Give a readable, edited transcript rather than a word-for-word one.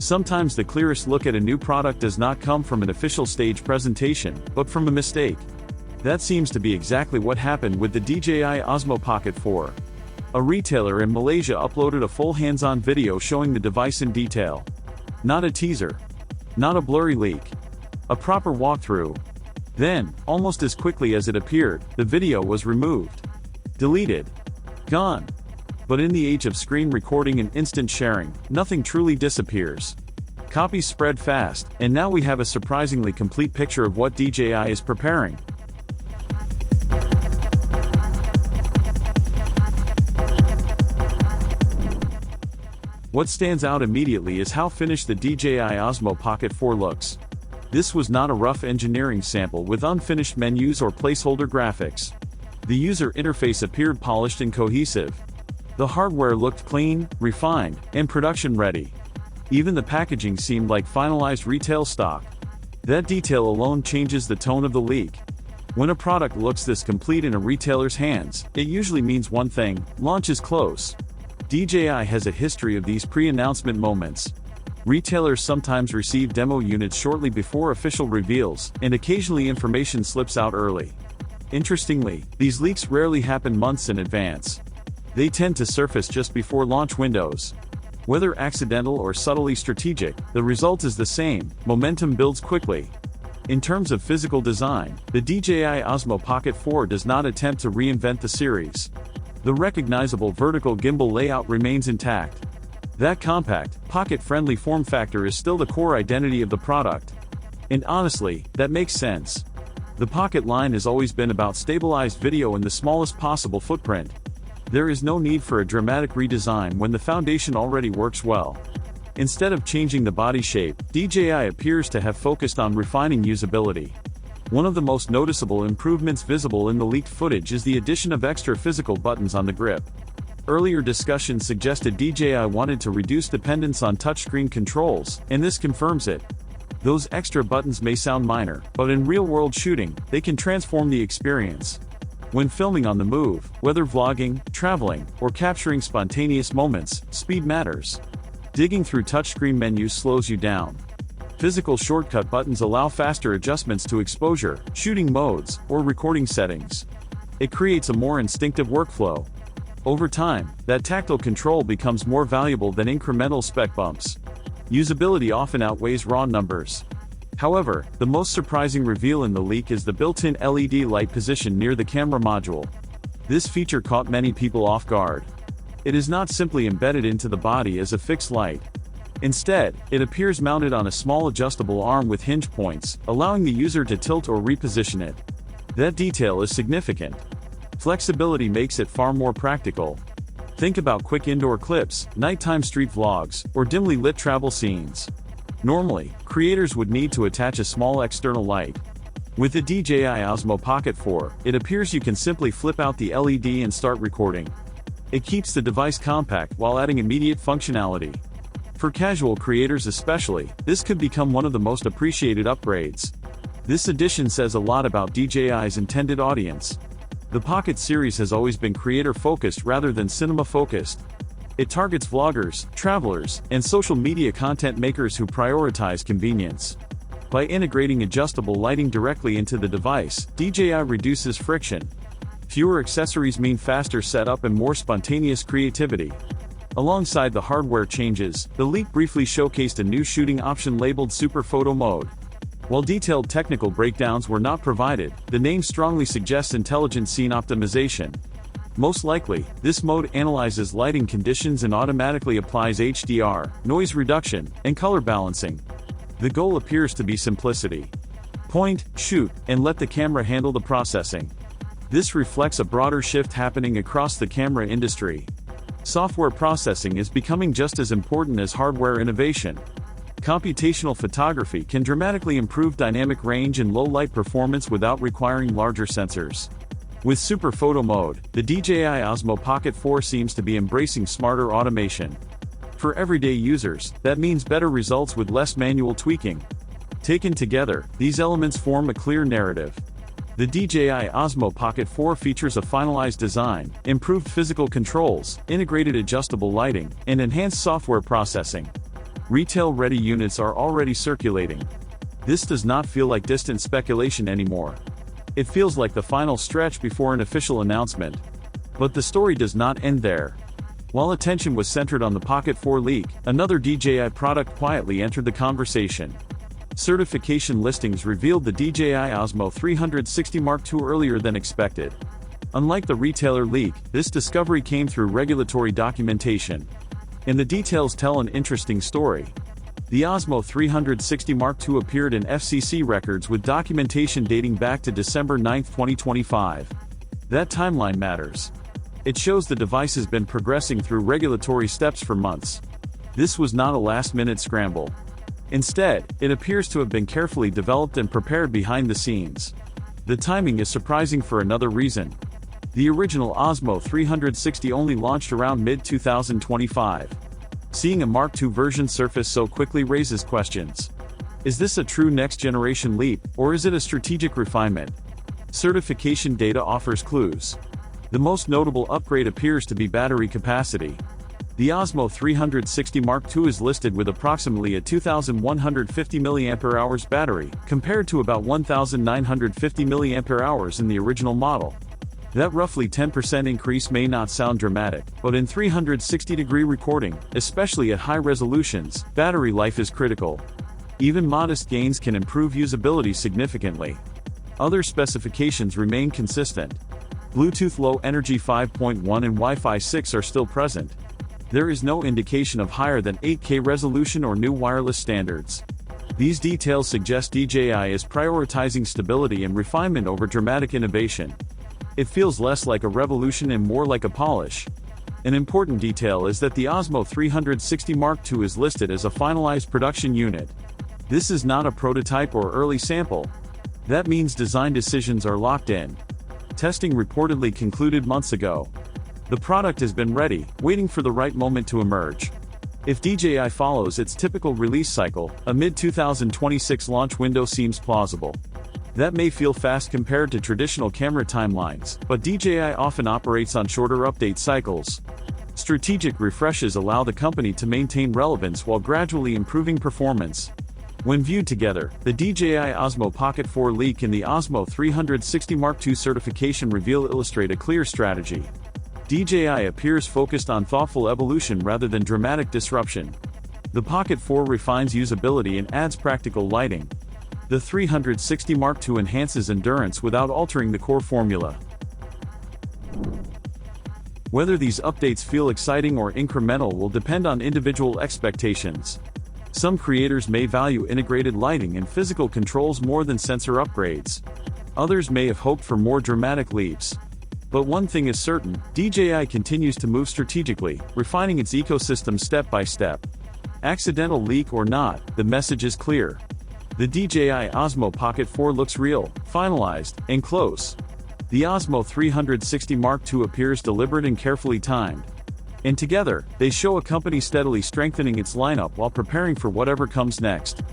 Sometimes the clearest look at a new product does not come from an official stage presentation, but from a mistake. That seems to be exactly what happened with the DJI OSMO Pocket 4. A retailer in Malaysia uploaded a full hands-on video showing the device in detail. Not a teaser. Not a blurry leak. A proper walkthrough. Then, almost as quickly as it appeared, the video was removed. Deleted. Gone. But in the age of screen recording and instant sharing, nothing truly disappears. Copies spread fast, and now we have a surprisingly complete picture of what DJI is preparing. What stands out immediately is how finished the DJI OSMO Pocket 4 looks. This was not a rough engineering sample with unfinished menus or placeholder graphics. The user interface appeared polished and cohesive. The hardware looked clean, refined, and production-ready. Even the packaging seemed like finalized retail stock. That detail alone changes the tone of the leak. When a product looks this complete in a retailer's hands, it usually means one thing: launch is close. DJI has a history of these pre-announcement moments. Retailers sometimes receive demo units shortly before official reveals, and occasionally information slips out early. Interestingly, these leaks rarely happen months in advance. They tend to surface just before launch windows. Whether accidental or subtly strategic, the result is the same: momentum builds quickly. In terms of physical design, the DJI OSMO Pocket 4 does not attempt to reinvent the series. The recognizable vertical gimbal layout remains intact. That compact, pocket-friendly form factor is still the core identity of the product. And honestly, that makes sense. The Pocket line has always been about stabilized video in the smallest possible footprint. There is no need for a dramatic redesign when the foundation already works well. Instead of changing the body shape, DJI appears to have focused on refining usability. One of the most noticeable improvements visible in the leaked footage is the addition of extra physical buttons on the grip. Earlier discussions suggested DJI wanted to reduce dependence on touchscreen controls, and this confirms it. Those extra buttons may sound minor, but in real-world shooting, they can transform the experience. When filming on the move, whether vlogging, traveling, or capturing spontaneous moments, speed matters. Digging through touchscreen menus slows you down. Physical shortcut buttons allow faster adjustments to exposure, shooting modes, or recording settings. It creates a more instinctive workflow. Over time, that tactile control becomes more valuable than incremental spec bumps. Usability often outweighs raw numbers. However, the most surprising reveal in the leak is the built-in LED light position near the camera module. This feature caught many people off guard. It is not simply embedded into the body as a fixed light. Instead, it appears mounted on a small adjustable arm with hinge points, allowing the user to tilt or reposition it. That detail is significant. Flexibility makes it far more practical. Think about quick indoor clips, nighttime street vlogs, or dimly lit travel scenes. Normally, creators would need to attach a small external light. With the DJI OSMO Pocket 4, it appears you can simply flip out the LED and start recording. It keeps the device compact while adding immediate functionality. For casual creators especially, this could become one of the most appreciated upgrades. This addition says a lot about DJI's intended audience. The Pocket series has always been creator-focused rather than cinema-focused. It targets vloggers, travelers, and social media content makers who prioritize convenience. By integrating adjustable lighting directly into the device, DJI reduces friction. Fewer accessories mean faster setup and more spontaneous creativity. Alongside the hardware changes, the leak briefly showcased a new shooting option labeled SuperPhoto mode. While detailed technical breakdowns were not provided, the name strongly suggests intelligent scene optimization. Most likely, this mode analyzes lighting conditions and automatically applies HDR, noise reduction, and color balancing. The goal appears to be simplicity. Point, shoot, and let the camera handle the processing. This reflects a broader shift happening across the camera industry. Software processing is becoming just as important as hardware innovation. Computational photography can dramatically improve dynamic range and low light performance without requiring larger sensors. With SuperPhoto mode, the DJI OSMO Pocket 4 seems to be embracing smarter automation. For everyday users, that means better results with less manual tweaking. Taken together, these elements form a clear narrative. The DJI OSMO Pocket 4 features a finalized design, improved physical controls, integrated adjustable lighting, and enhanced software processing. Retail-ready units are already circulating. This does not feel like distant speculation anymore. It feels like the final stretch before an official announcement. But the story does not end there. While attention was centered on the Pocket 4 leak, another DJI product quietly entered the conversation. Certification listings revealed the DJI OSMO 360 Mark II earlier than expected. Unlike the retailer leak, this discovery came through regulatory documentation. And the details tell an interesting story. The OSMO 360 Mark II appeared in FCC records with documentation dating back to December 9, 2025. That timeline matters. It shows the device has been progressing through regulatory steps for months. This was not a last-minute scramble. Instead, it appears to have been carefully developed and prepared behind the scenes. The timing is surprising for another reason. The original OSMO 360 only launched around mid-2025. Seeing a Mark II version surface so quickly raises questions. Is this a true next-generation leap, or is it a strategic refinement? Certification data offers clues. The most notable upgrade appears to be battery capacity. The OSMO 360 Mark II is listed with approximately a 2,150 mAh battery, compared to about 1,950 mAh in the original model. That roughly 10% increase may not sound dramatic, but in 360-degree recording, especially at high resolutions, battery life is critical. Even modest gains can improve usability significantly. Other specifications remain consistent. Bluetooth Low Energy 5.1 and Wi-Fi 6 are still present. There is no indication of higher than 8K resolution or new wireless standards. These details suggest DJI is prioritizing stability and refinement over dramatic innovation. It feels less like a revolution and more like a polish. An important detail is that the OSMO 360 Mark II is listed as a finalized production unit. This is not a prototype or early sample. That means design decisions are locked in. Testing reportedly concluded months ago. The product has been ready, waiting for the right moment to emerge. If DJI follows its typical release cycle, a mid-2026 launch window seems plausible. That may feel fast compared to traditional camera timelines, but DJI often operates on shorter update cycles. Strategic refreshes allow the company to maintain relevance while gradually improving performance. When viewed together, the DJI OSMO Pocket 4 leak and the OSMO 360 Mark II certification reveal illustrate a clear strategy. DJI appears focused on thoughtful evolution rather than dramatic disruption. The Pocket 4 refines usability and adds practical lighting. The 360 Mark II enhances endurance without altering the core formula. Whether these updates feel exciting or incremental will depend on individual expectations. Some creators may value integrated lighting and physical controls more than sensor upgrades. Others may have hoped for more dramatic leaps. But one thing is certain, DJI continues to move strategically, refining its ecosystem step by step. Accidental leak or not, the message is clear. The DJI OSMO Pocket 4 looks real, finalized, and close. The OSMO 360 Mark II appears deliberate and carefully timed. And together, they show a company steadily strengthening its lineup while preparing for whatever comes next.